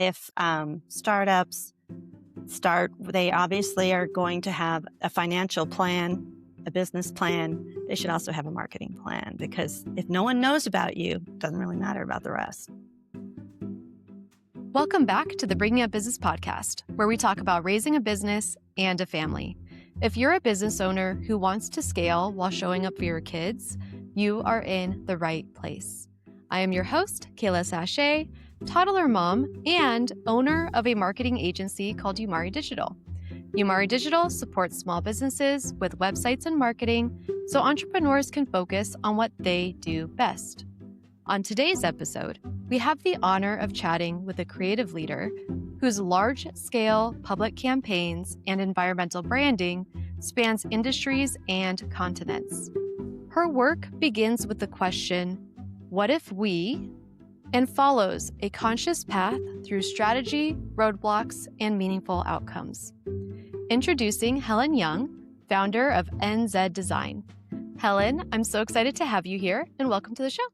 if startups they obviously are going to have a financial plan, a business plan. They should also have a marketing plan, because if no one knows about you, it doesn't really matter about the rest. Welcome back to the Bringing Up Business podcast, where we talk about raising a business and a family. If you're a business owner who wants to scale while showing up for your kids, you are in the right place. I am your host, Kayla Sachet, toddler mom and owner of a marketing agency called Yumari.Digital. Yumari.Digital supports small businesses with websites and marketing so entrepreneurs can focus on what they do best. On today's episode, we have the honor of chatting with a creative leader whose large-scale public campaigns and environmental branding spans industries and continents. Her work begins with the question, what if we, and follows a conscious path through strategy, roadblocks, and meaningful outcomes. Introducing Helen Young, founder of EnZed Design. Helen, I'm so excited to have you here, and welcome to the show.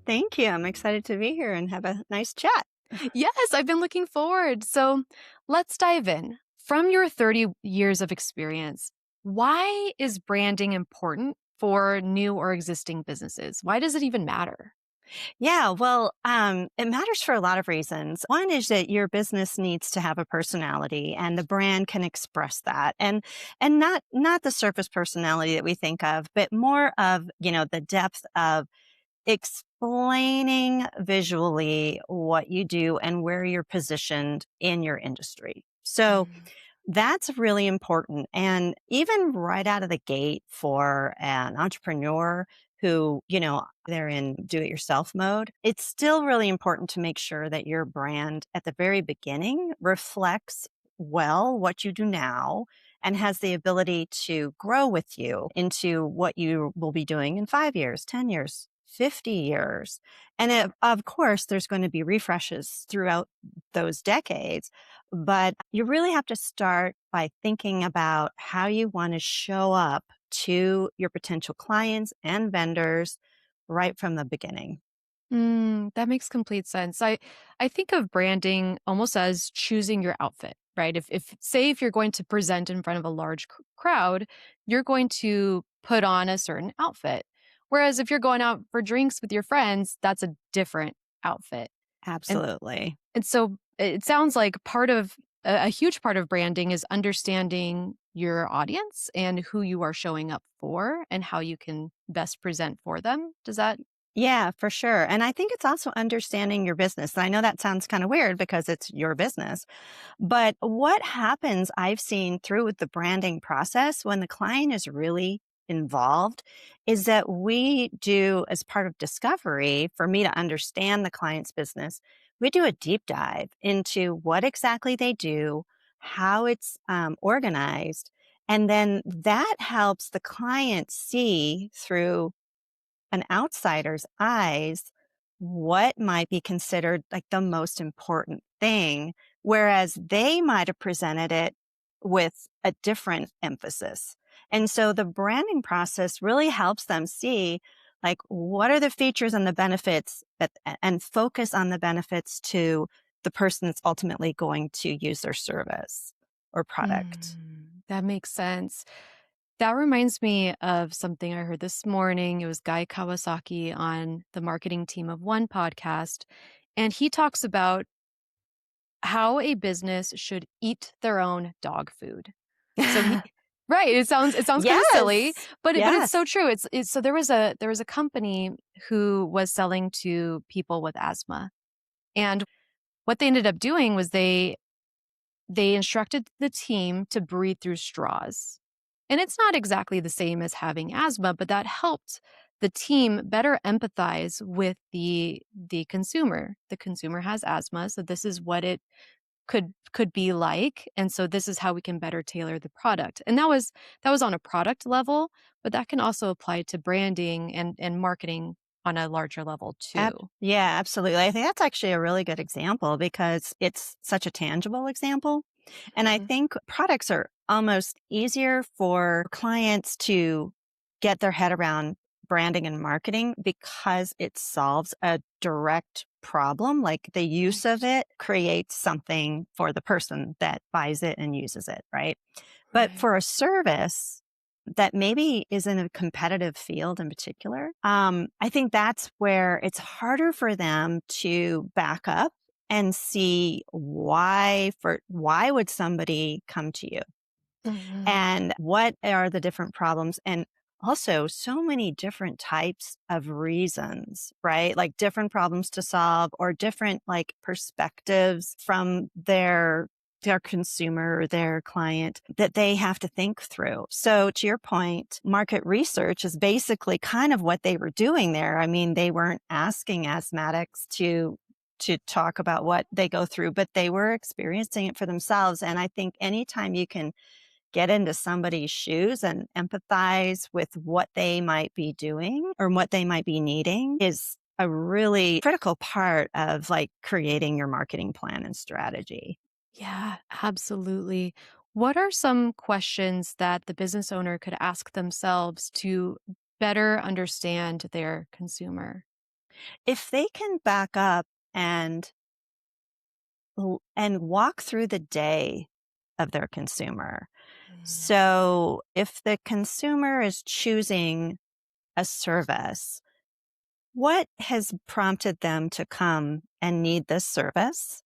Thank you. I'm excited to be here and have a nice chat. Yes, I've been looking forward. So let's dive in. From your 30 years of experience, why is branding important for new or existing businesses? Why does it even matter? Yeah, well, it matters for a lot of reasons. One is that your business needs to have a personality, and the brand can express that, and not the surface personality that we think of, but more of the depth of explaining visually what you do and where you're positioned in your industry. So that's really important. And even right out of the gate for an entrepreneur who, they're in do-it-yourself mode, it's still really important to make sure that your brand at the very beginning reflects well what you do now and has the ability to grow with you into what you will be doing in 5 years, 10 years, 50 years. And of course, there's going to be refreshes throughout those decades, but you really have to start by thinking about how you want to show up to your potential clients and vendors right from the beginning. That makes complete sense. I think of branding almost as choosing your outfit, right? If you're going to present in front of a large crowd, you're going to put on a certain outfit. Whereas if you're going out for drinks with your friends, that's a different outfit. And Absolutely. and so it sounds like a huge part of branding is understanding your audience and who you are showing up for and how you can best present for them. Does that? Yeah, for sure. And I think it's also understanding your business. I know that sounds kind of weird because it's your business, but what happens I've seen through with the branding process when the client is really involved is that we do, as part of discovery, for me to understand the client's business, we do a deep dive into what exactly they do, how it's organized, and then that helps the client see through an outsider's eyes what might be considered like the most important thing, whereas they might have presented it with a different emphasis. And so the branding process really helps them see like what are the features and the benefits and focus on the benefits to the person that's ultimately going to use their service or product. That makes sense. That reminds me of something I heard this morning. It was Guy Kawasaki on the marketing team of One podcast, and he talks about how a business should eat their own dog food. So he, right, it sounds kind of silly, Yes. but it's so Yes. true. It's so there was a company who was selling to people with asthma, and what they ended up doing was they instructed the team to breathe through straws. And it's not exactly the same as having asthma, but that helped the team better empathize with the consumer. The consumer has asthma, so this is what it could be like, and so this is how we can better tailor the product. And that was on a product level, but that can also apply to branding and marketing on a larger level too. Yeah, absolutely. I think that's actually a really good example because it's such a tangible example. And I Mhm. think products are almost easier for clients to get their head around branding and marketing because it solves a direct problem, like the use of Right. it creates something for the person that buys it and uses it, right? But Right. for a service that maybe is in a competitive field in particular, I think that's where it's harder for them to back up and see why would somebody come to you Mhm. and what are the different problems, and also so many different types of reasons, right? Like different problems to solve or different like perspectives from their consumer, their client that they have to think through. So to your point, market research is basically kind of what they were doing there. I mean, they weren't asking asthmatics to talk about what they go through, but they were experiencing it for themselves. And I think anytime you can get into somebody's shoes and empathize with what they might be doing or what they might be needing is a really critical part of like creating your marketing plan and strategy. Yeah, absolutely. What are some questions that the business owner could ask themselves to better understand their consumer? If they can back up and and walk through the day of their consumer. Mm, So if the consumer is choosing a service, what has prompted them to come and need this service?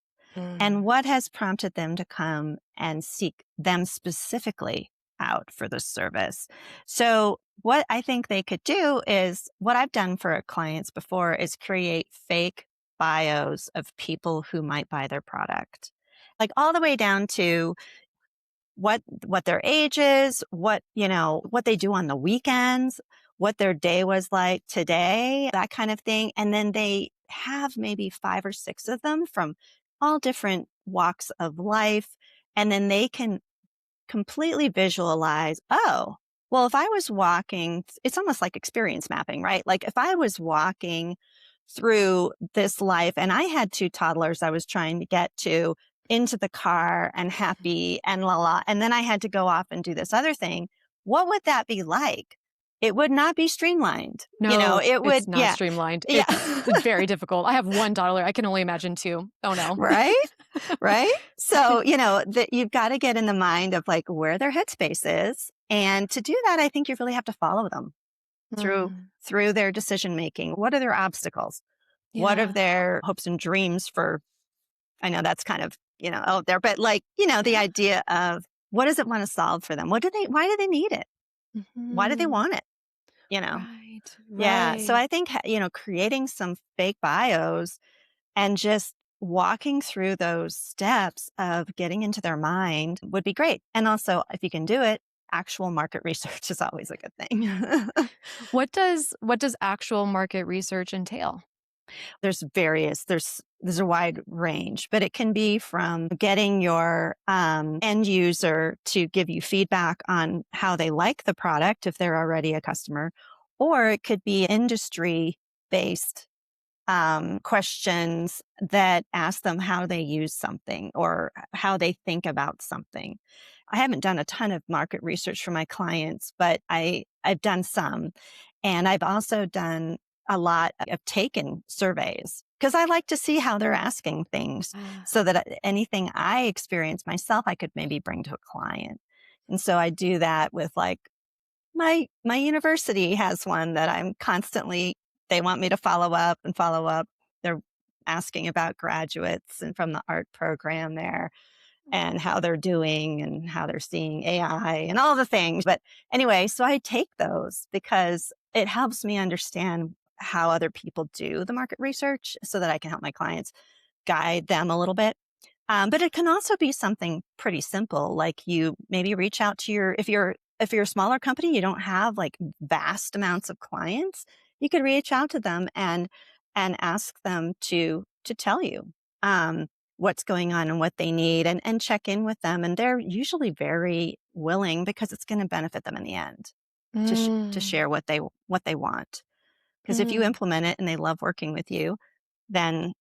And mm, what has prompted them to come and seek them specifically out for the service? So, what I think they could do is what I've done for clients before is create fake bios of people who might buy their product, like all the way down to what their age is, what they do on the weekends, what their day was like today, that kind of thing. And then they have maybe 5 or 6 of them from all different walks of life. And then they can completely visualize, oh, well, if I was walking, it's almost like experience mapping, right? Like if I was walking through this life and I had 2 toddlers I was trying to get to into the car and happy and la la, and then I had to go off and do this other thing, what would that be like? It would not be streamlined. no, It would, it's not yeah, streamlined. yeah, It's very difficult. I have one toddler. I can only imagine two. Oh no. right? Right? So, that you've got to get in the mind of like where their headspace is. And to do that, I think you really have to follow them through Mm, through their decision making. What are their obstacles? What are yeah. their hopes and dreams for, I know that's kind of, out there, but like, the Yeah. idea of what does it want to solve for them? Why do they need it? Why do they Mhm. want it? You know? Right. Yeah. So Right. I think, creating some fake bios and just walking through those steps of getting into their mind would be great. And also, if you can do it, actual market research is always a good thing. What does actual market research entail? There's a wide range, but it can be from getting your end user to give you feedback on how they like the product if they're already a customer, or it could be industry based questions that ask them how they use something or how they think about something. I haven't done a ton of market research for my clients, but I've done some. And I've also done a lot of taken surveys because I like to see how they're asking things Ah, so that anything I experience myself, I could maybe bring to a client. And so I do that with like my university has one that I'm constantly they want me to follow up and follow up. They're asking about graduates and from the art program there and how they're doing and how they're seeing AI and all the things. But anyway, so I take those because it helps me understand how other people do the market research so that I can help my clients guide them a little bit. But it can also be something pretty simple, like you maybe reach out to if you're a smaller company, you don't have like vast amounts of clients, you could reach out to them and ask them to tell you what's going on and what they need and check in with them. And they're usually very willing because it's going to benefit them in the end to mm, share what they want. Because if you mm. implement it and they love working with you, then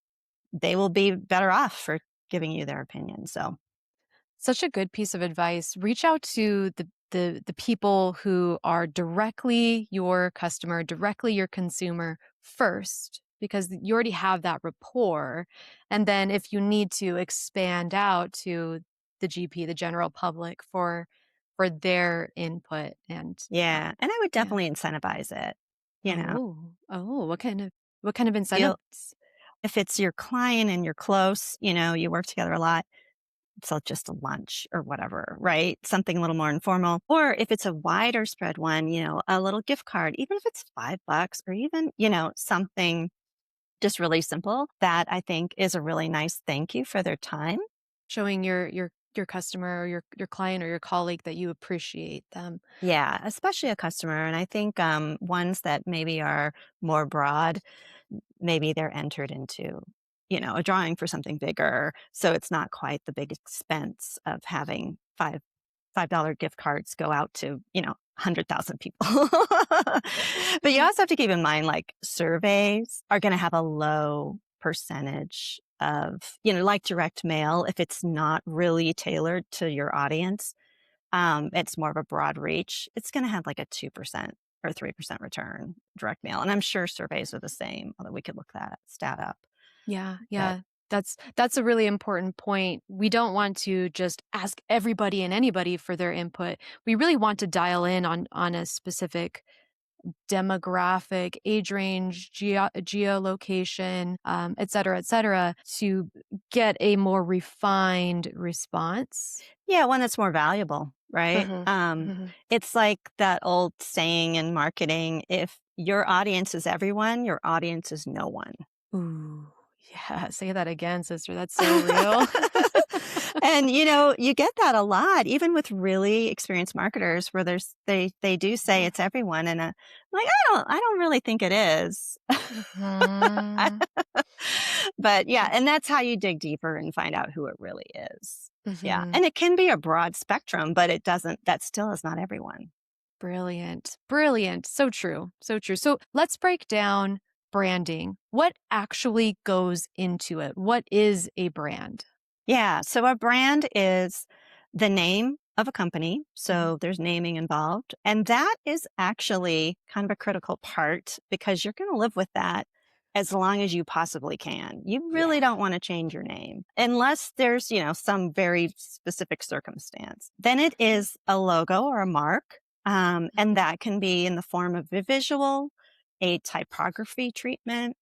they will be better off for giving you their opinion. So, Such a good piece of advice. Reach out to the people who are directly your customer, directly your consumer first. because you already have that rapport. And then if you need to expand out to the GP, the general public, for their input and Yeah, and I would yeah. definitely incentivize it, you know? Oh, what kind of Feel incentives? if it's your client and you're close, you work together a lot, so just a lunch or whatever, right? Something a little more informal. Or if it's a wider spread one, a little gift card, even if it's $5 or even, something just really simple that I think is a really nice thank you for their time. Showing your customer or your client or your colleague that you appreciate them. Yeah, especially a customer. And I think ones that maybe are more broad, maybe they're entered into, a drawing for something bigger. So it's not quite the big expense of having $5 gift cards go out to, 100,000 people. But you Mm. also have to keep in mind, like, surveys are going to have a low percentage of, like direct mail, if it's not really tailored to your audience, it's more of a broad reach, it's going to have like a 2% or 3% return direct mail. And I'm sure surveys are the same, although we could look that stat up. Yeah, But yeah. That's a really important point. We don't want to just ask everybody and anybody for their input. We really want to dial in on a specific demographic, age range, geolocation, et cetera, to get a more refined response. yeah, one that's more valuable, right? Mhm, mhm. It's like that old saying in marketing, if your audience is everyone, your audience is no one. Ooh, yeah, say that again, sister, that's so real. And you get that a lot, even with really experienced marketers, where they do say it's everyone, and like, I don't really think it is. Mhm, But yeah, and that's how you dig deeper and find out who it really is. Yeah, mhm. and it can be a broad spectrum, but that still is not everyone. Brilliant, brilliant. So true, so true. So let's break down branding. What actually goes into it? What is a brand? Yeah. So a brand is the name of a company. Mhm. So there's naming involved. And that is actually kind of a critical part because you're going to live with that as long as you possibly can. You Yeah. really don't want to change your name unless there's, some very specific circumstance. Then it is a logo or a mark. And Mhm. that can be in the form of a visual, a typography treatment,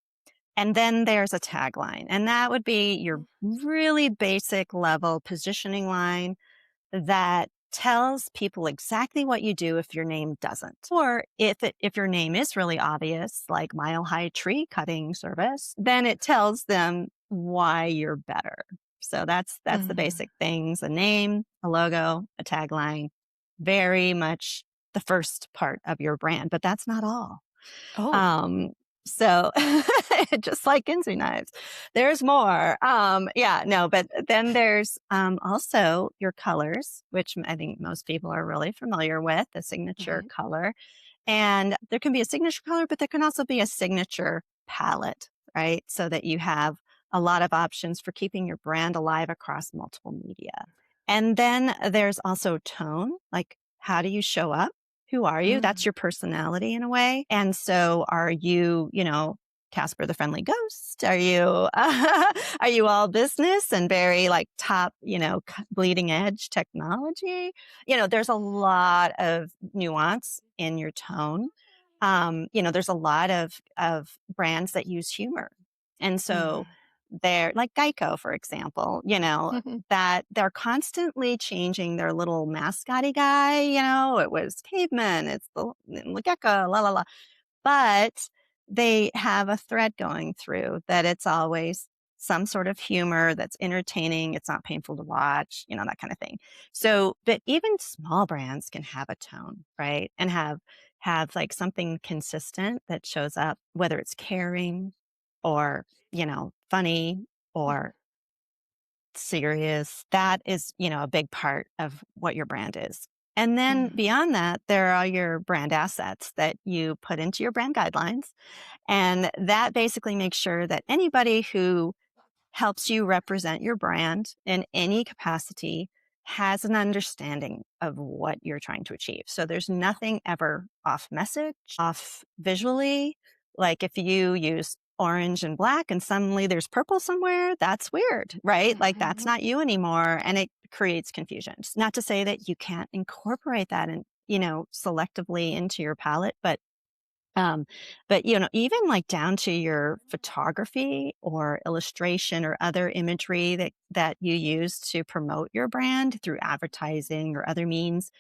and then there's a tagline, and that would be your really basic level positioning line that tells people exactly what you do if your name doesn't. Or if your name is really obvious, like Mile High Tree Cutting Service, then it tells them why you're better. So that's the Mhm. basic things: a name, a logo, a tagline, very much the first part of your brand, but that's not all. Oh. Um, so just like Ginsu knives, there's more. Yeah, no, but then there's also your colors, which I think most people are really familiar with, the signature Mhm. color. And there can be a signature color, but there can also be a signature palette, right? So that you have a lot of options for keeping your brand alive across multiple media. And then there's also tone, like how do you show up? Who are you? That's Mm. your personality in a way. And so are you, Casper the Friendly Ghost? Are you are you all business and very like top, bleeding edge technology? There's a lot of nuance in your tone. There's a lot of brands that use humor. And so Mhm. they're like Geico, for example, that they're constantly changing their little mascotty guy. It was caveman, it's the gecko, la la la. But they have a thread going through that it's always some sort of humor that's entertaining. It's not painful to watch, that kind of thing. So, but even small brands can have a tone, right? And have like something consistent that shows up, whether it's caring or, funny or serious. That is, a big part of what your brand is. And then Mhm. beyond that, there are your brand assets that you put into your brand guidelines. And that basically makes sure that anybody who helps you represent your brand in any capacity has an understanding of what you're trying to achieve. So there's nothing ever off message, off visually. Like if you use orange and black and suddenly there's purple somewhere, that's weird, right? Like that's Mhm. not you anymore. And it creates confusion. It's not to say that you can't incorporate that and, selectively into your palette, um, but even like down to your photography or illustration or other imagery that you use to promote your brand through advertising or other means,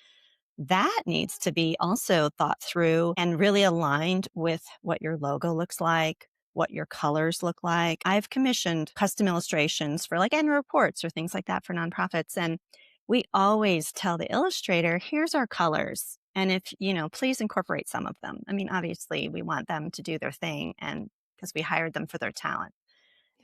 that needs to be also thought through and really aligned with what your logo looks like, what your colors look like. I've commissioned custom illustrations for like annual reports or things like that for nonprofits. And we always tell the illustrator, here's our colors. And if, please incorporate some of them. I mean, obviously, we want them to do their thing and because we hired them for their talent.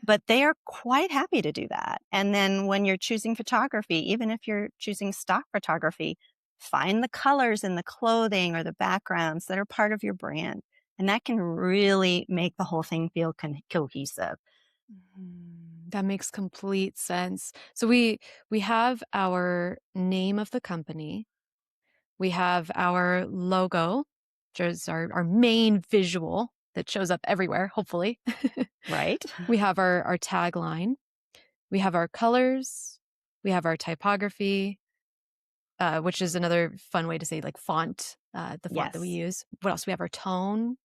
But they are quite happy to do that. And then when you're choosing photography, even if you're choosing stock photography, find the colors in the clothing or the backgrounds that are part of your brand. And that can really make the whole thing feel cohesive. That makes complete sense. So we have our name of the company. We have our logo, which is our main visual that shows up everywhere, hopefully. Right? We have our tagline. We have our colors. We have our typography, which is another fun way to say like font, the font that we Yes. use. What else? We have our tone.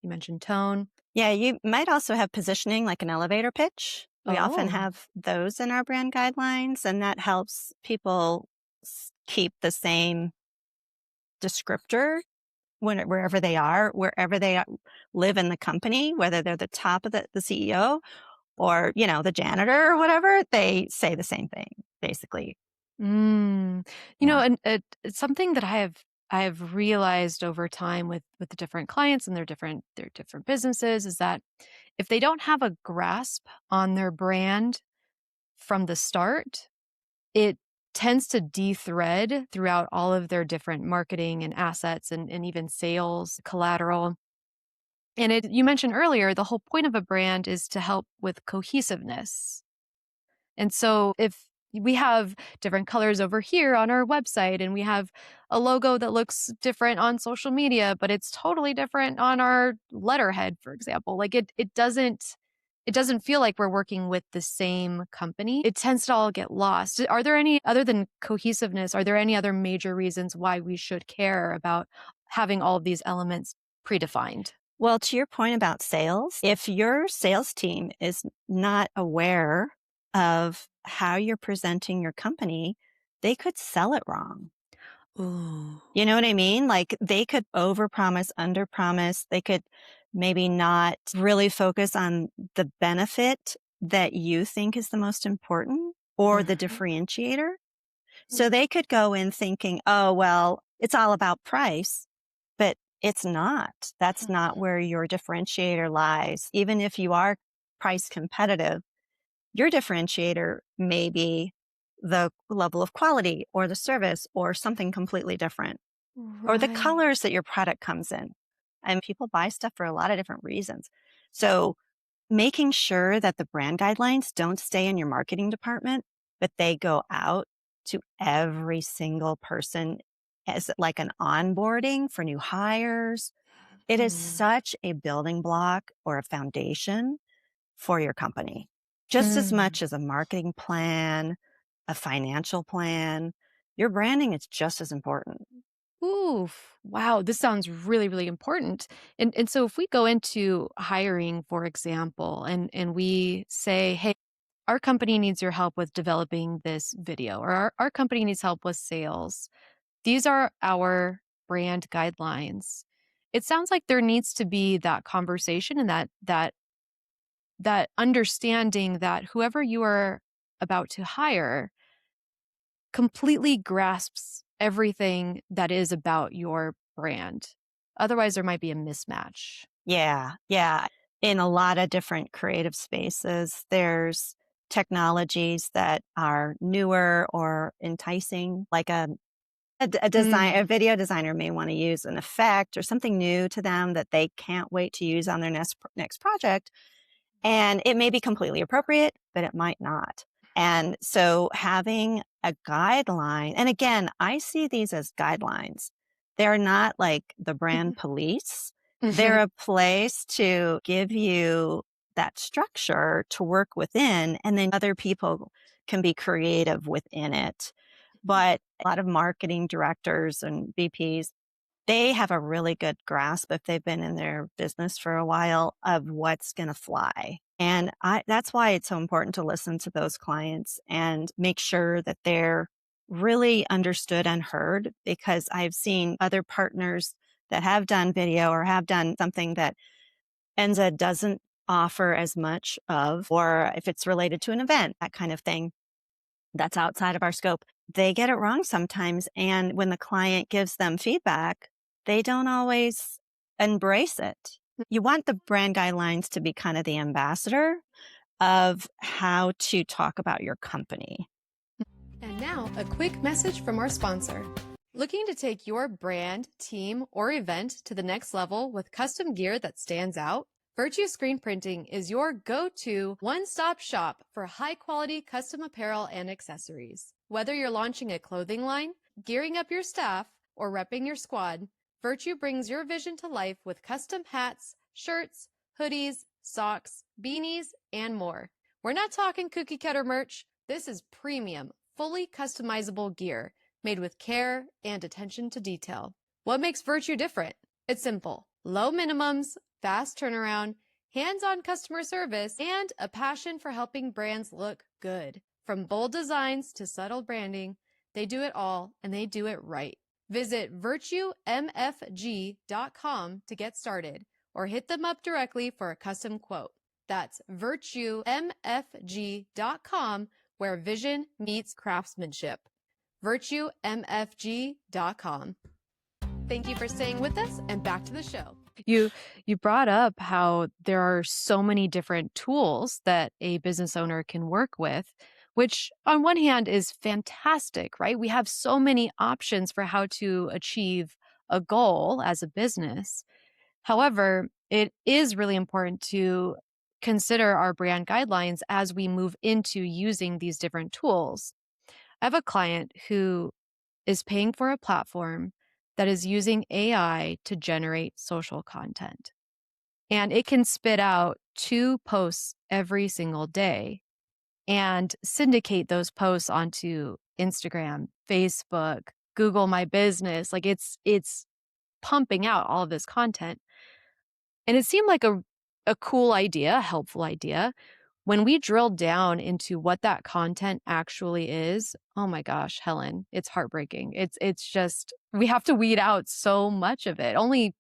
You mentioned tone. Yeah, you might also have positioning like an elevator pitch. We often Oh. have those in our brand guidelines, and that helps people keep the same descriptor wherever they are, live in the company, whether they're the top of the CEO or, the janitor or whatever, they say the same thing, basically. Mm. Yeah. And it's something that I have realized over time with the different clients and their different businesses is that if they don't have a grasp on their brand from the start, it tends to de-thread throughout all of their different marketing and assets and even sales collateral. And you mentioned earlier, the whole point of a brand is to help with cohesiveness. And so if we have different colors over here on our website and we have a logo that looks different on social media, but it's totally different on our letterhead, for example, like it doesn't feel like we're working with the same company. It tends to all get lost. Are there any other than cohesiveness, are there any other major reasons why we should care about having all of these elements predefined? Well, to your point about sales, if your sales team is not aware of how you're presenting your company, they could sell it wrong. Ooh. You know what I mean? Like they could overpromise, underpromise. They could maybe not really focus on the benefit that you think is the most important or the Mhm. differentiator. So they could go in thinking, oh, well, it's all about price, but it's not. That's not where your differentiator lies. Even if you are price competitive, your differentiator may be the level of quality or the service or something completely different or the Right. colors that your product comes in. And people buy stuff for a lot of different reasons. So making sure that the brand guidelines don't stay in your marketing department, but they go out to every single person as like an onboarding for new hires. It is Mm. such a building block or a foundation for your company, just as Mm. much as a marketing plan, a financial plan. Your branding is just as important. Oof. Wow, this sounds really, really important. And so if we go into hiring, for example, and we say, hey, our company needs your help with developing this video, or our company needs help with sales. These are our brand guidelines. It sounds like there needs to be that conversation and that understanding that whoever you are about to hire completely grasps everything that is about your brand. Otherwise, there might be a mismatch. Yeah, yeah. In a lot of different creative spaces, there's technologies that are newer or enticing, like a Mm. video designer may want to use an effect or something new to them that they can't wait to use on their next project. And it may be completely appropriate, but it might not. And so having a guideline, and again, I see these as guidelines. They're not like the brand police. They're Mhm. a place to give you that structure to work within, and then other people can be creative within it. But a lot of marketing directors and VPs, they have a really good grasp if they've been in their business for a while of what's going to fly. And that's why it's so important to listen to those clients and make sure that they're really understood and heard, because I've seen other partners that have done video or have done something that EnZed doesn't offer as much of, or if it's related to an event, that kind of thing that's outside of our scope. They get it wrong sometimes. And when the client gives them feedback, they don't always embrace it. You want the brand guidelines to be kind of the ambassador of how to talk about your company. And now, a quick message from our sponsor. Looking to take your brand, team, or event to the next level with custom gear that stands out? Virtue Screen Printing is your go-to one-stop shop for high-quality custom apparel and accessories. Whether you're launching a clothing line, gearing up your staff, or repping your squad, Virtue brings your vision to life with custom hats, shirts, hoodies, socks, beanies, and more. We're not talking cookie cutter merch. This is premium, fully customizable gear made with care and attention to detail. What makes Virtue different? It's simple. Low minimums, fast turnaround, hands-on customer service, and a passion for helping brands look good. From bold designs to subtle branding, they do it all, and they do it right. Visit virtuemfg.com to get started, or hit them up directly for a custom quote. That's virtuemfg.com, where vision meets craftsmanship. virtuemfg.com. Thank you for staying with us, and back to the show. You brought up how there are so many different tools that a business owner can work with, which on one hand is fantastic, right? We have so many options for how to achieve a goal as a business. However, it is really important to consider our brand guidelines as we move into using these different tools. I have a client who is paying for a platform that is using AI to generate social content. And it can spit out 2 posts every single day and syndicate those posts onto Instagram, Facebook, Google My Business. Like it's pumping out all of this content. And it seemed like a cool idea, a helpful idea. When we drilled down into what that content actually is, oh my gosh, Helen, it's heartbreaking. It's just, we have to weed out so much of it. Only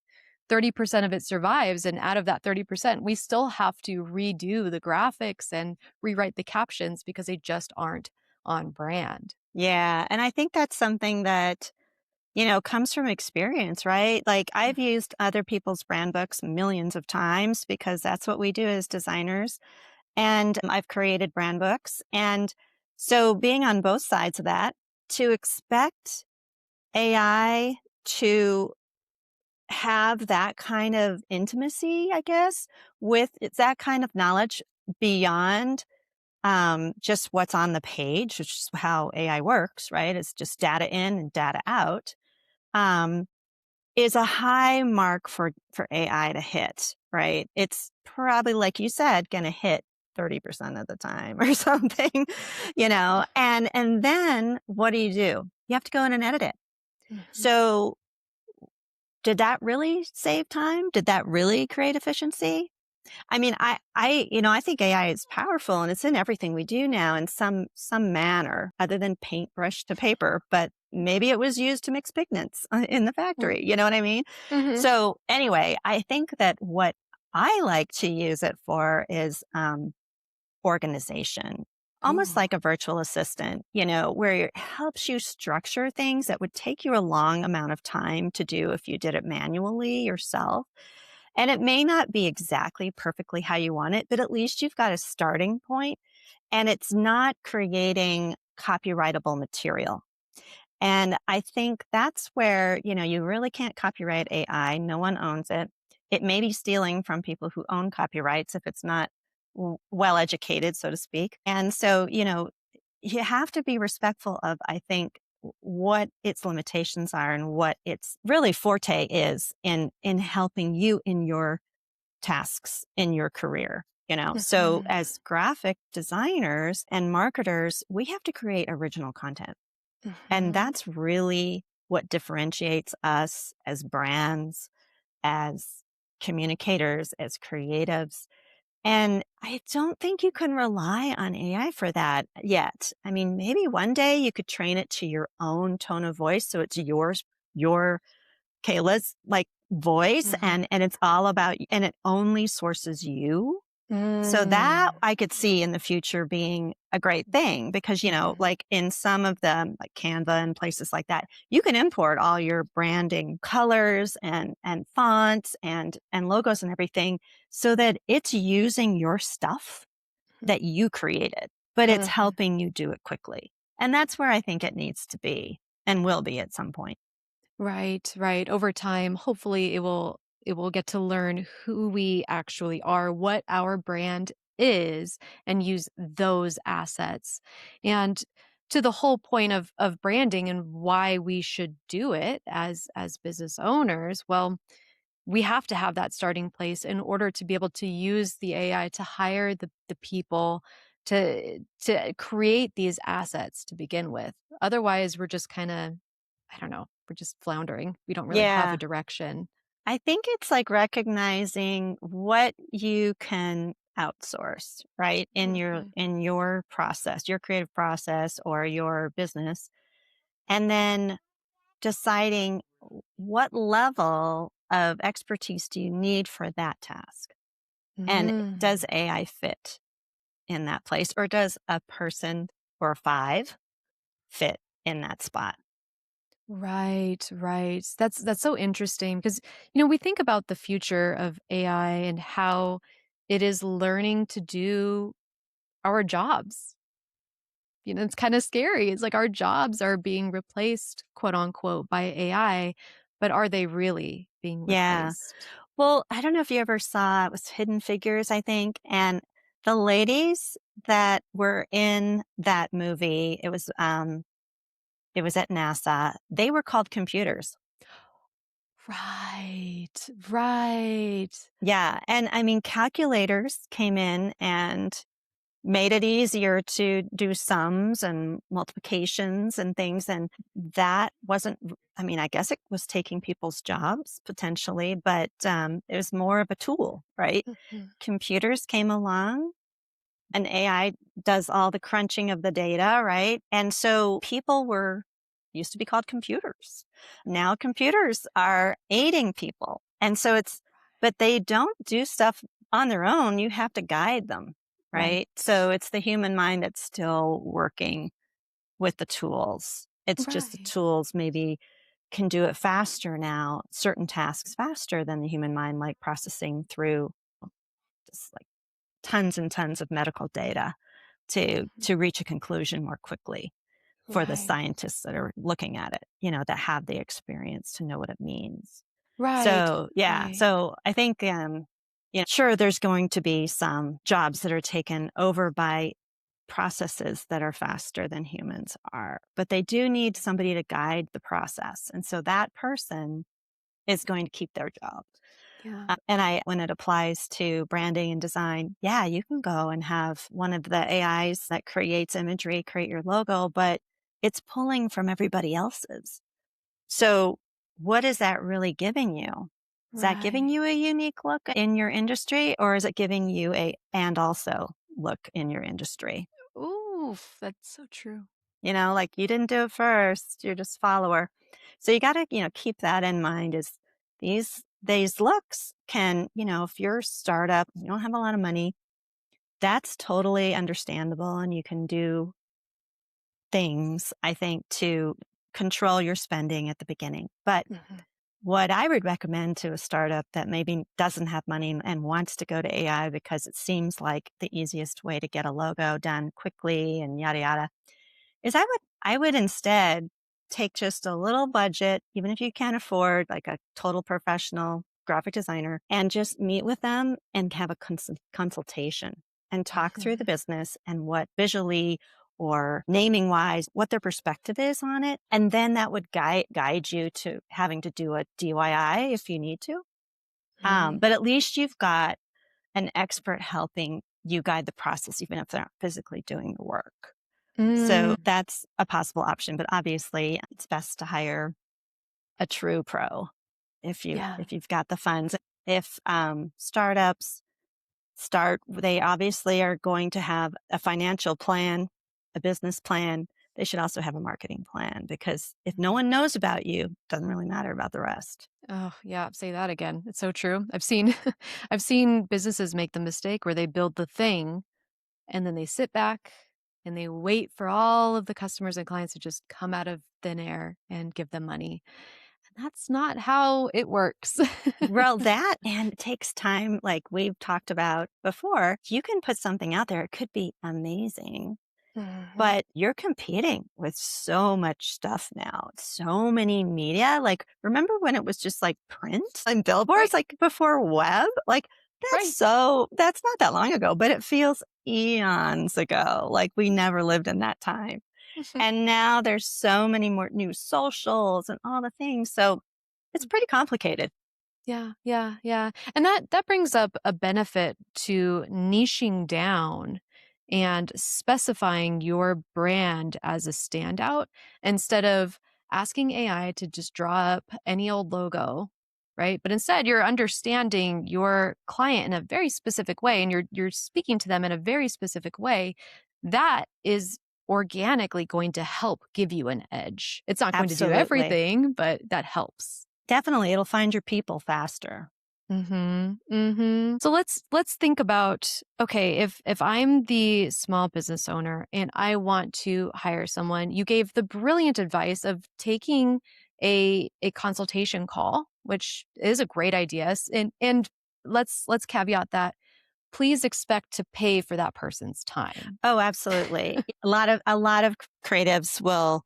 30% of it survives. And out of that 30%, we still have to redo the graphics and rewrite the captions because they just aren't on brand. Yeah. And I think that's something that, comes from experience, right? Like I've used other people's brand books millions of times because that's what we do as designers. And I've created brand books. And so being on both sides of that, to expect AI to have that kind of intimacy, I guess, with it's that kind of knowledge beyond just what's on the page, which is how AI works, right? It's just data in and data out, um, is a high mark for AI to hit, right? It's probably, like you said, going to hit 30% of the time or something, and then what do? You have to go in and edit it. Mhm. So did that really save time? Did that really create efficiency? I mean, I think AI is powerful and it's in everything we do now in some manner other than paintbrush to paper, but maybe it was used to mix pigments in the factory. You know what I mean? Mm-hmm. So anyway, I think that what I like to use it for is organization, almost Ooh. like a virtual assistant, where it helps you structure things that would take you a long amount of time to do if you did it manually yourself. And it may not be exactly perfectly how you want it, but at least you've got a starting point and it's not creating copyrightable material. And I think that's where, you really can't copyright AI. No one owns it. It may be stealing from people who own copyrights if it's not well educated, so to speak. And so, you have to be respectful of, I think, what its limitations are and what its really forte is in helping you in your tasks in your career. So Mhm. as graphic designers and marketers, we have to create original content. And Mhm. that's really what differentiates us as brands, as communicators, as creatives. And I don't think you can rely on AI for that yet. I mean, maybe one day you could train it to your own tone of voice. So it's your Kayla's like voice Mhm. and it's all about, and it only sources you. So that Mm. I could see in the future being a great thing because, Mhm. like in some of them, like Canva and places like that, you can import all your branding colors and fonts and logos and everything so that it's using your stuff that you created, but it's Mhm. helping you do it quickly. And that's where I think it needs to be and will be at some point. Right, right. Over time, hopefully it will get to learn who we actually are, what our brand is, and use those assets. And to the whole point of branding and why we should do it as business owners, well, we have to have that starting place in order to be able to use the AI to hire the people to create these assets to begin with. Otherwise, we're just kind of, I don't know, we're just floundering. We don't really have a Yeah. direction. I think it's like recognizing what you can outsource, right? In your Mhm. in your process, your creative process or your business, and then deciding what level of expertise do you need for that task? And does Mm. AI fit in that place or does a person or five fit in that spot? Right, right. That's so interesting because we think about the future of AI and how it is learning to do our jobs. It's kind of scary. It's like our jobs are being replaced, quote unquote, by AI, but are they really being Yeah. replaced? Well, I don't know if you ever saw it was Hidden Figures, I think, and the ladies that were in that movie, it was at NASA. They were called computers. Right, right. Yeah, and I mean calculators came in and made it easier to do sums and multiplications and things and that wasn't I mean, I guess it was taking people's jobs potentially, but it was more of a tool, right? Mhm. Computers came along and AI does all the crunching of the data, right? And so people were used to be called computers. Now computers are aiding people. And so but they don't do stuff on their own. You have to guide them, Right, right? So it's the human mind that's still working with the tools. It's just the right. tools maybe can do it faster now, certain tasks faster than the human mind, like processing through just like tons and tons of medical data Mhm. to reach a conclusion more quickly for the Right, scientists that are looking at it, that have the experience to know what it means. right, So, yeah, right. so I think, sure, there's going to be some jobs that are taken over by processes that are faster than humans are, but they do need somebody to guide the process. And so that person is going to keep their job. Yeah. When it applies to branding and design, yeah, you can go and have one of the AIs that creates imagery, create your logo, but it's pulling from everybody else's. So what is that really giving you? Is that giving Right. you a unique look in your industry or is it giving you a and also look in your industry? Oof, that's so true. Like you didn't do it first, you're just follower. So you got to, keep that in mind is these looks can, if you're a startup, you don't have a lot of money, that's totally understandable and you can do things I think to control your spending at the beginning. But Mhm. what I would recommend to a startup that maybe doesn't have money and wants to go to AI because it seems like the easiest way to get a logo done quickly and yada yada is I would instead take just a little budget, even if you can't afford like a total professional graphic designer, and just meet with them and have a consultation and talk through the Mhm. business and what visually or naming wise, what their perspective is on it. And then that would guide you to having to do a DIY if you need to. Mhm. But at least you've got an expert helping you guide the process, even if they're not physically doing the work. Mm, So that's a possible option, but obviously it's best to hire a true pro yeah. if you've got the funds. If startups start, they obviously are going to have a financial plan, a business plan. They should also have a marketing plan because if no one knows about you, it doesn't really matter about the rest. Oh, yeah, say that again. It's so true. I've seen I've seen businesses make the mistake where they build the thing and then they sit back and they wait for all of the customers and clients to just come out of thin air and give them money. And that's not how it works. Well, that and it takes time, like we've talked about before. You can put something out there, it could be amazing, Mhm. but you're competing with so much stuff now, so many media. Like, remember when it was just like print and billboards, Right, like before web? Like, right. that's not that long ago, but it feels eons ago. Like, we never lived in that time. And now there's so many more new socials and all the things. So it's pretty complicated. Yeah, yeah, yeah. And that brings up a benefit to niching down and specifying your brand as a standout instead of asking AI to just draw up any old logo, right? But instead you're understanding your client in a very specific way and you're speaking to them in a very specific way. That is organically going to help give you an edge. It's not going to do Absolutely. everything, but that helps. Definitely, it'll find your people faster. Mhm. Mhm. So let's think about, okay, if I'm the small business owner and I want to hire someone, you gave the brilliant advice of taking a consultation call, which is a great idea. And let's caveat that please expect to pay for that person's time. Oh, absolutely. A lot of creatives will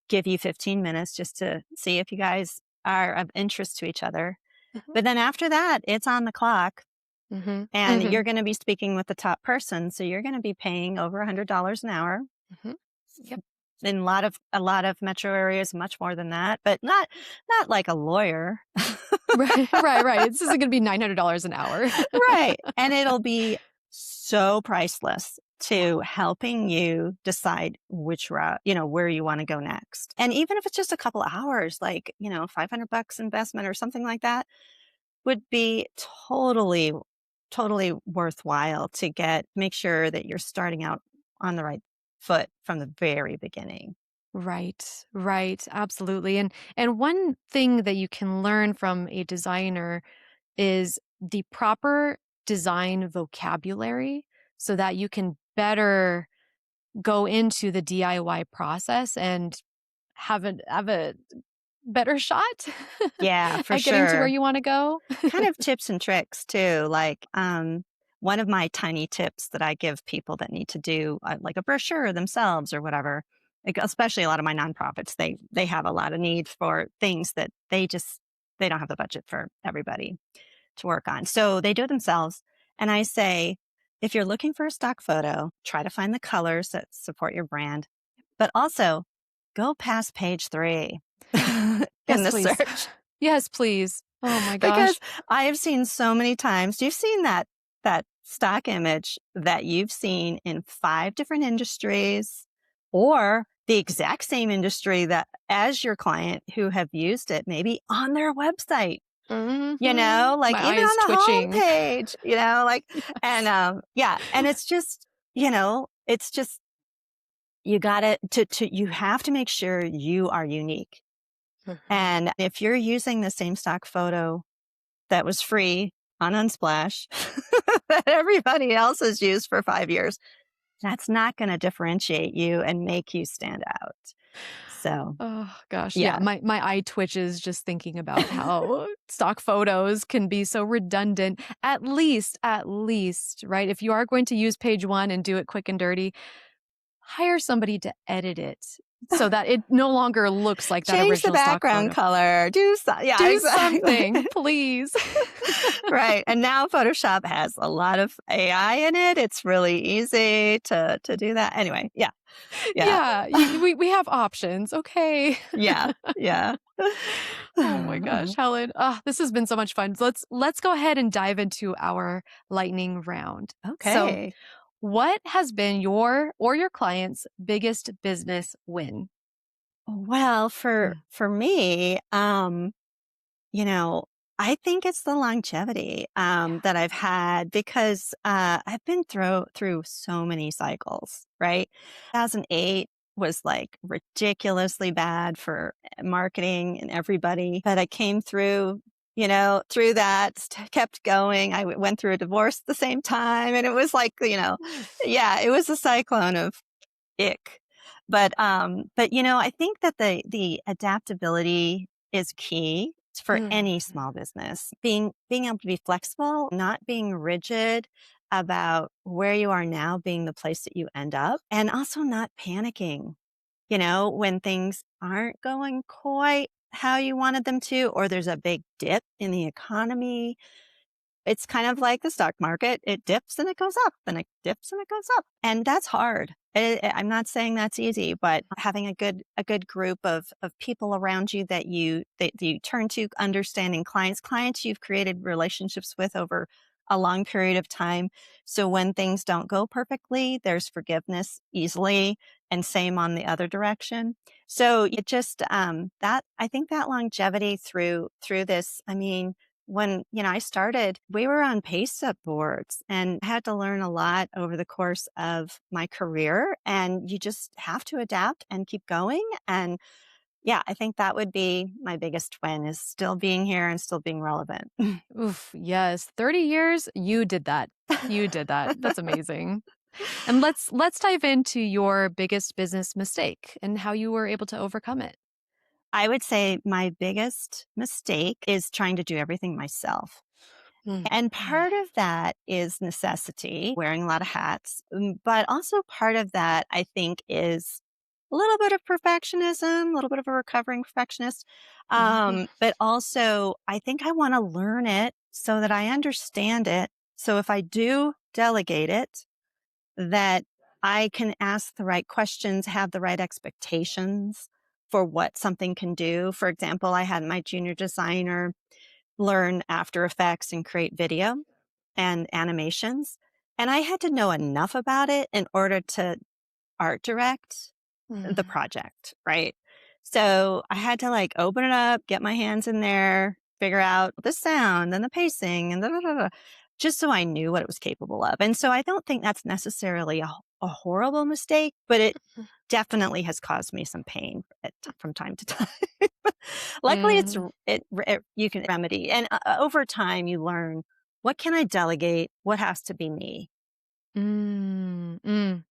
give you 15 minutes just to see if you guys are of interest to each other. Mhm. But then after that, it's on the clock Mhm. and you're Mhm. gonna be speaking with the top person, so you're gonna be paying over $100 an hour. Mhm. Yep. In a lot of metro areas, much more than that, but not like a lawyer. Right, right, right. This isn't going to be $900 an hour. Right, and it'll be so priceless Yeah. to helping you decide which route, where you wanna go next. And even if it's just a couple hours, like, $500 investment or something like that would be totally worthwhile to make sure that you're starting out on the right foot from the very beginning. Right, right, absolutely. And one thing that you can learn from a designer is the proper design vocabulary so that you can better go into the DIY process and have a better shot Yeah, for at getting to where sure. you want to go. Kind of tips and tricks too. Like, one of my tiny tips that I give people that need to do like a brochure themselves or whatever, like, especially a lot of my nonprofits, they have a lot of need for things that they don't have the budget for everybody to work on. So they do it themselves. And I say, if you're looking for a stock photo, try to find the colors that support your brand, but also go past page 3 in Yes, the please. search. Yes, please. Oh my Because gosh. I have seen so many times, you've seen that stock image that you've seen in 5 different industries or the exact same industry that as your client who have used it maybe on their website, like My eye even is on the twitching. homepage, like and, Yes. yeah, and it's just you gotta you have to make sure you are unique. Mhm. And if you're using the same stock photo that was free on Unsplash that everybody else has used for 5 years, that's not gonna differentiate you and make you stand out. So, Oh gosh, yeah, yeah. my eye twitches just thinking about how stock photos can be so redundant. At least, right? If you are going to use page 1 and do it quick and dirty, hire somebody to edit it. so that it no longer looks like that Change the original stock background photo. color. Yeah, Do exactly. something, please. Right. And now Photoshop has a lot of AI in it. It's really easy to do that. Anyway, yeah. Yeah. Yeah, we have options, okay. Yeah. Yeah. Oh my gosh, Helen. This has been so much fun. Let's go ahead and dive into our lightning round. So, Okay. what has been your or your client's biggest business win? Well, Mm. for me, you know, I think it's the longevity Yeah. that I've had because I've been through so many cycles, right? 2008 was like ridiculously bad for marketing and everybody, but I came through, through that, kept going. Went through a divorce at the same time, and it was like, Oof. yeah, it was a cyclone of ick. But I think that the adaptability is key for any Mhm. small business. Being able to be flexible, not being rigid about where you are now being the place that you end up, and also not panicking, when things aren't going quite how you wanted them to, or there's a big dip in the economy. It's kind of like the stock market. It dips and it goes up, and it dips and it goes up. And that's hard. I'm not saying that's easy, but having a good group of people around you that you turn to, understanding clients you've created relationships with over a long period of time. So when things don't go perfectly, there's forgiveness easily, and same on the other direction. So it just that I think that longevity through this. I mean, when I started, we were on pace up boards, and I had to learn a lot over the course of my career, and you just have to adapt and keep going. And yeah, I think that would be my biggest win, is still being here and still being relevant. Oof, yes. 30 years, you did that. You did that. That's amazing. And let's dive into your biggest business mistake and how you were able to overcome it. I would say my biggest mistake is trying to do everything myself. Mm, And mm, part of that is necessity, wearing a lot of hats. But also part of that, I think, is a little bit of perfectionism, a little bit of a recovering perfectionist. mhm, But also, I think I want to learn it so that I understand it. So if I do delegate it, that I can ask the right questions, have the right expectations for what something can do. For example, I had my junior designer learn After Effects and create video and animations. And I had to know enough about it in order to art direct the mm, project, right? So I had to like open it up, get my hands in there, figure out the sound and the pacing and just so I knew what it was capable of. And so I don't think that's necessarily a horrible mistake, but it definitely has caused me some pain from time to time. Luckily, mhm, you can remedy, and over time, you learn what can I delegate, what has to be me.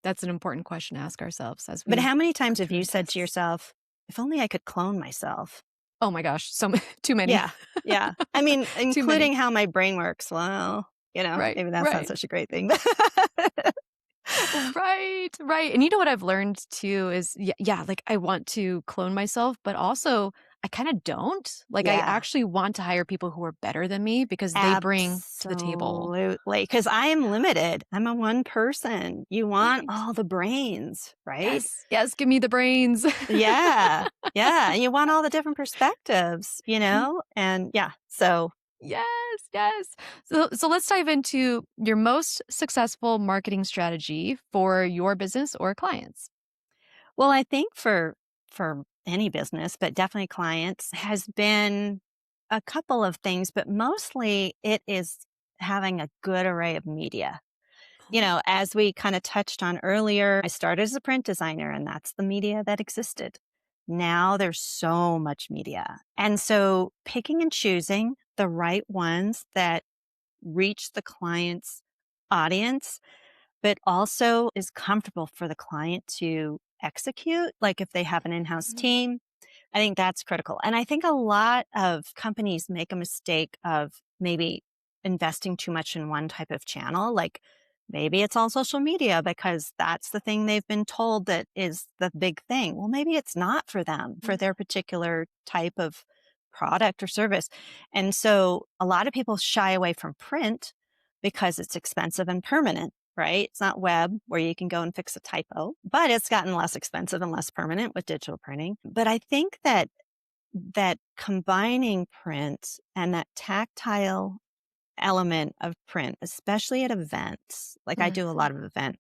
That's an important question to ask ourselves as But we how many go times have through you our said to tasks. yourself, "If only I could clone myself"? Oh my gosh, too many. Yeah, yeah. I mean, Too many. including how my brain works. Well, Right, maybe that's not right. such a great thing. Right, right. And you know what I've learned too is yeah, like I want to clone myself, but also I kind of don't. Like I Yeah. actually want to hire people who are better than me because they bring to the table. Absolutely, because I am limited. I'm a one person. You want Right. all the brains, right? Yes, yes, give me the brains. Yeah. Yeah, and you want all the different perspectives, And yeah, so Yes, yes. So let's dive into your most successful marketing strategy for your business or clients. well, I think for any business, but definitely clients, has been a couple of things, but mostly it is having a good array of media. Oh. As we kind of touched on earlier, I started as a print designer, and that's the media that existed. Now there's so much media. And so picking and choosing the right ones that reach the client's audience, but also is comfortable for the client to execute. Like if they have an in house Mhm. team, I think that's critical. And I think a lot of companies make a mistake of maybe investing too much in one type of channel. Like Maybe it's all social media because that's the thing they've been told that is the big thing. Well, maybe it's not for them, for their particular type of product or service. And so a lot of people shy away from print because it's expensive and permanent, right? It's not web where you can go and fix a typo, but it's gotten less expensive and less permanent with digital printing. But I think that combining print and that tactile element of print, especially at events. Like I do a Mhm. lot of event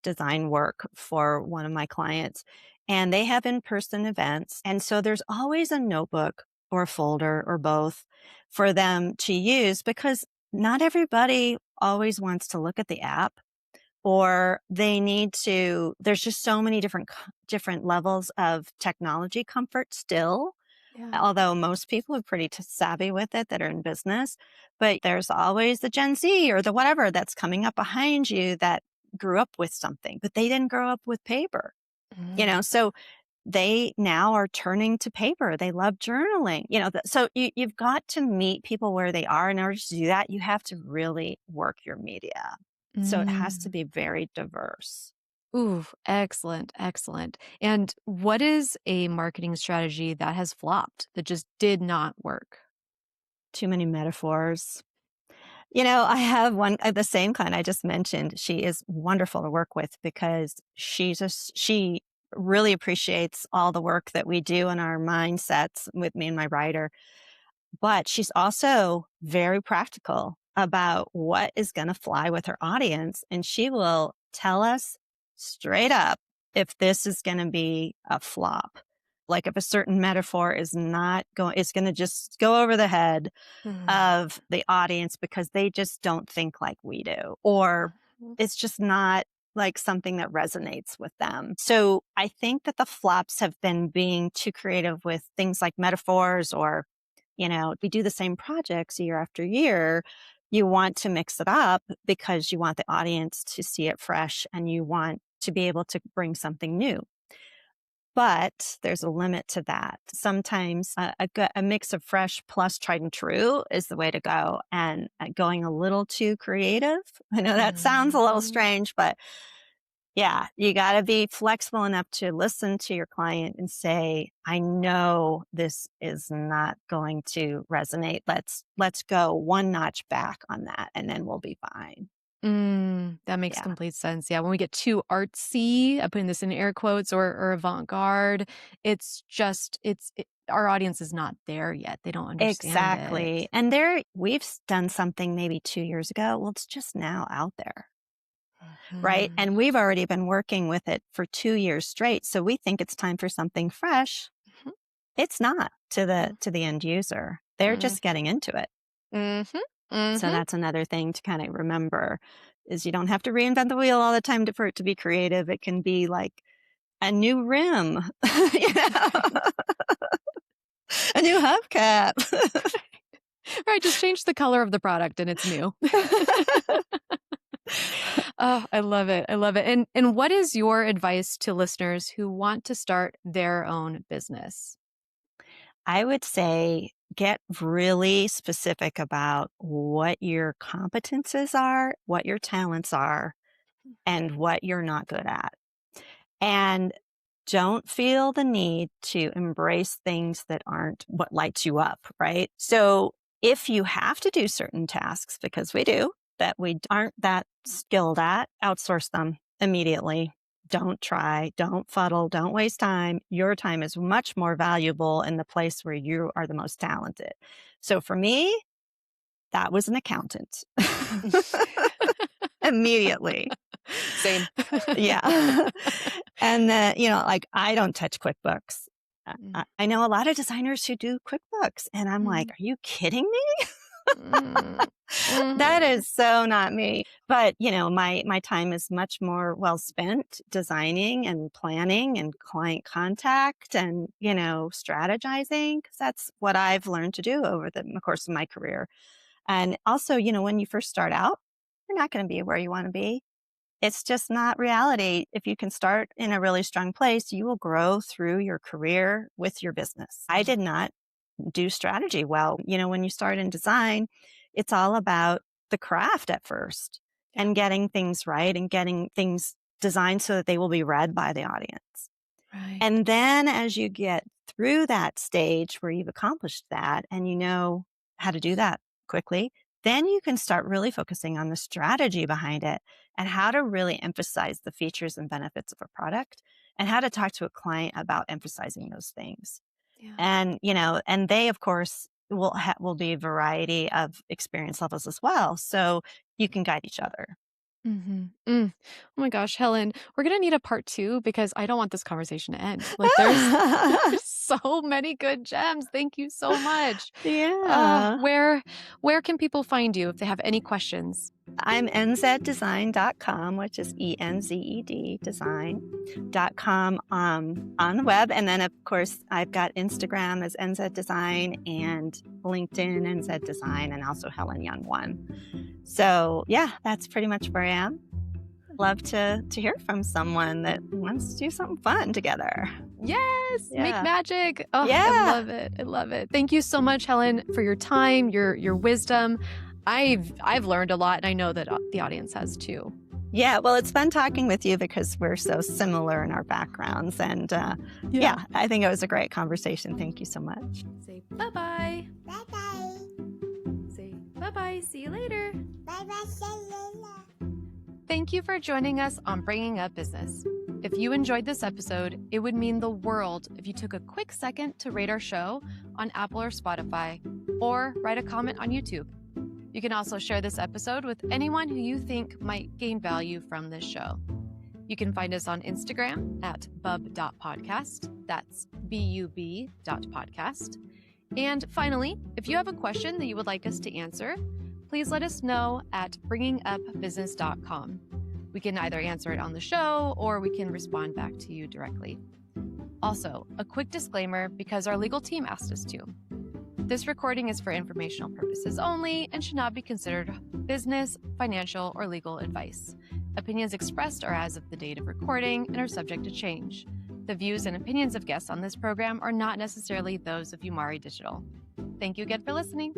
design work for one of my clients, and they have in person events. And so there's always a notebook or a folder or both for them to use because not everybody always wants to look at the app or they need to there's just so many different levels of technology comfort still, Yeah. although most people are pretty savvy with it that are in business, but there's always the Gen Z or the whatever that's coming up behind you that grew up with something, but they didn't grow up with paper, Mm. so they now are turning to paper. They love journaling, so you've got to meet people where they are. In order to do that, you have to really work your media. So it has to Mm. be very diverse. Ooh, excellent, excellent. And what is a marketing strategy that has flopped, that just did not work? Too many metaphors. I have the same client I just mentioned. She is wonderful to work with because she really appreciates all the work that we do in our mindsets with me and my writer. But she's also very practical about what is going to fly with her audience. And she will tell us straight up if this is going to be a flop. Like if a certain metaphor is not going, it's going to just go over the head Mm. of the audience because they just don't think like we do, or Mhm. it's just not like something that resonates with them. So I think that the flops have been being too creative with things like metaphors or, we do the same projects year after year. You want to mix it up because you want the audience to see it fresh and you want to be able to bring something new. But there's a limit to that. Sometimes a mix of fresh plus tried and true is the way to go. And going a little too creative, I know that sounds a little Mhm. strange, but yeah, you got to be flexible enough to listen to your client and say, I know this is not going to resonate. Let's go one notch back on that and then we'll be fine. That makes Yeah. complete sense. Yeah, when we get too artsy, I'm putting this in air quotes, or avant-garde, it's just our audience is not there yet. They don't understand Exactly. it. And we've done something maybe 2 years ago. Well, it's just now out there. Right. Mhm. And we've already been working with it for 2 years straight. So we think it's time for something fresh. Mhm. It's not to the Mm. to the end user. They're Mhm. just getting into it. Mhm. So Mhm. that's another thing to kind of remember is you don't have to reinvent the wheel all the time for it to be creative. It can be like a new rim, you know, a new hubcap. Right, just change the color of the product and it's new. Oh, I love it. I love it. And what is your advice to listeners who want to start their own business? I would say get really specific about what your competences are, what your talents are, and what you're not good at. And don't feel the need to embrace things that aren't what lights you up, right? So if you have to do certain tasks, because we do, that we aren't that skilled at, outsource them immediately. Don't try, don't fuddle, don't waste time. Your time is much more valuable in the place where you are the most talented. So for me, that was an accountant immediately. Same. Yeah. And then, like I don't touch QuickBooks. Mm, I know a lot of designers who do QuickBooks, and I'm like, mm, are you kidding me? mm, That mhm, is so not me. But, my time is much more well spent designing and planning and client contact and, strategizing, because that's what I've learned to do over the course of my career. And also, when you first start out, you're not going to be where you want to be. It's just not reality. If you can start in a really strong place, you will grow through your career with your business. I did not do strategy well. When you start in design, it's all about the craft at first. and getting things right and getting things designed so that they will be read by the audience. Right. And then as you get through that stage where you've accomplished that and you know how to do that quickly, then you can start really focusing on the strategy behind it and how to really emphasize the features and benefits of a product and how to talk to a client about emphasizing those things. Yeah. And, and they, of course, will be a variety of experience levels as well. So you can guide each other. Oh my gosh, Helen, we're gonna need a part 2 because I don't want this conversation to end. Like, there's so many good gems. Thank you so much. Yeah. Where can people find you if they have any questions? I'm EnZedDesign.com, which is ENZED design.com on the web. And then, of course, I've got Instagram as EnZed Design and LinkedIn EnZed Design and also Helen Young 1. So, yeah, that's pretty much where I am. Love to hear from someone that wants to do something fun together. Yes, make Yeah. magic. Oh, Yeah. I love it. I love it. Thank you so much, Helen, for your time, your wisdom. I've learned a lot, and I know that the audience has too. Yeah, well, it's fun talking with you because we're so similar in our backgrounds. And yeah, I think it was a great conversation. Thank you so much. Say bye-bye. Bye-bye. Say bye-bye. See you later. Bye-bye, see you later. Thank you for joining us on Bringing Up Business. If you enjoyed this episode, it would mean the world if you took a quick second to rate our show on Apple or Spotify, or write a comment on YouTube. You can also share this episode with anyone who you think might gain value from this show. You can find us on Instagram at bub.podcast. That's bub.podcast. And finally, if you have a question that you would like us to answer, please let us know at bringingupbusiness.com. We can either answer it on the show or we can respond back to you directly. Also, a quick disclaimer because our legal team asked us to. This recording is for informational purposes only and should not be considered business, financial, or legal advice. Opinions expressed are as of the date of recording and are subject to change. The views and opinions of guests on this program are not necessarily those of Yumari.Digital. Thank you again for listening.